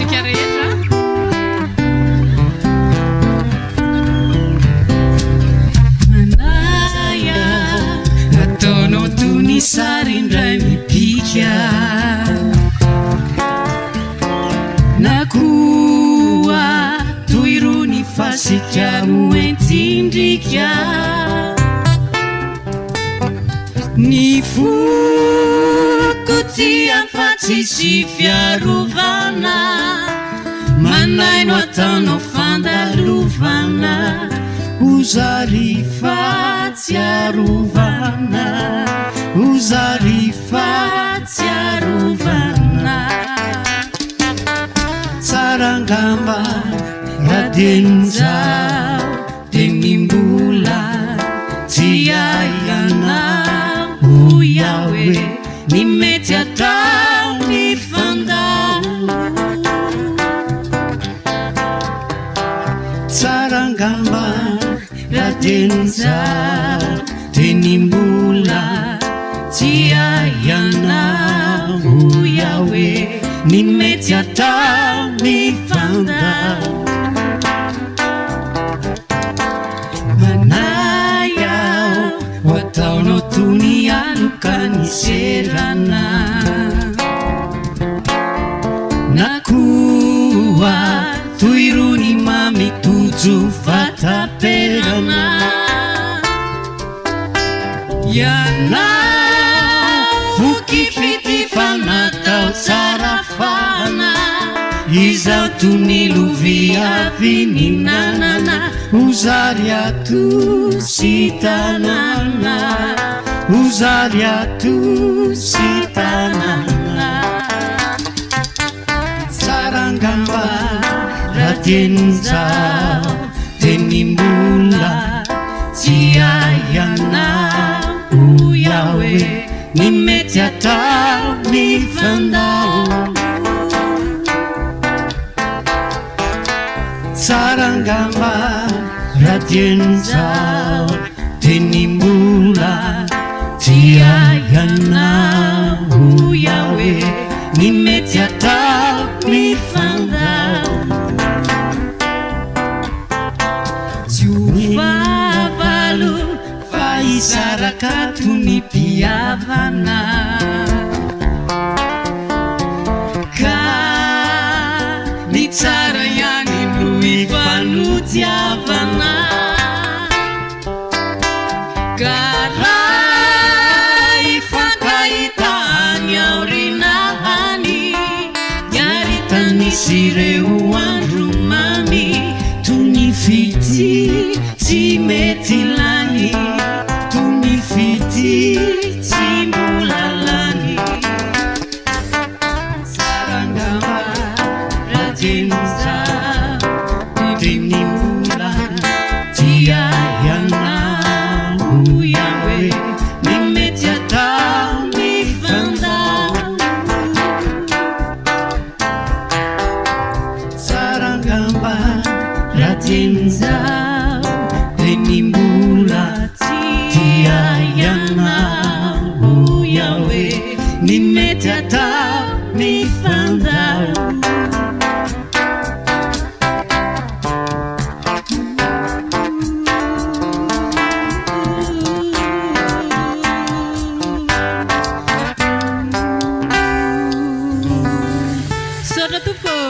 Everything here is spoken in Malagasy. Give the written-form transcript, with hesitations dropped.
tsika rehetra. Manaya ataonao toy ny sary indray mipika, na koa toy rony fasikamo entindrika. Ny foko tia fa tsisy fiarovana, manaino ataonao fandalovana, ozary fatsiarovana, ozary fatsiarovana. Tsarangamba radenizao de mimbola tsy aianao Yahwe, ny mety atao ny fandalo. Tsarangamba radenizao de nimbola tsy aianao Yahwe, ny mety atao ny fandalo. Manayao ho ataonao toy ny aloka ny serana, na koa toy rony mamitojo fataperana. Ianao foky fity fa natao tsara fana, izao toy ny lovia avy ninanana, ozary ato sy tanana, ozary ato sy tanana. Tsarangamba radenizao de nimbola tsy aianao Yahwe, ny mety atao ny fandao. Tsarangamba radenizao de nimbola tsy aianao Yahwe, ny mety atao ny fandao. Tsy ho favalo fa hisaraka toy ny mpihavana, ka ny tsara ihany no ifanodiavana. Karaha ifankahitany aorinahany, niaritanisy ireo andro mamy, toy ny fity tsy mety lany, toy ny fity tsy mbola lany. Tsarangamba radenizao de nimbola tsy aianao Yahwe, ny mety atao ny fandao. Tsarangamba radenizao de nimbola tsy aianao Yahwe, ny mety atao ny fandao. Sotra tompoko.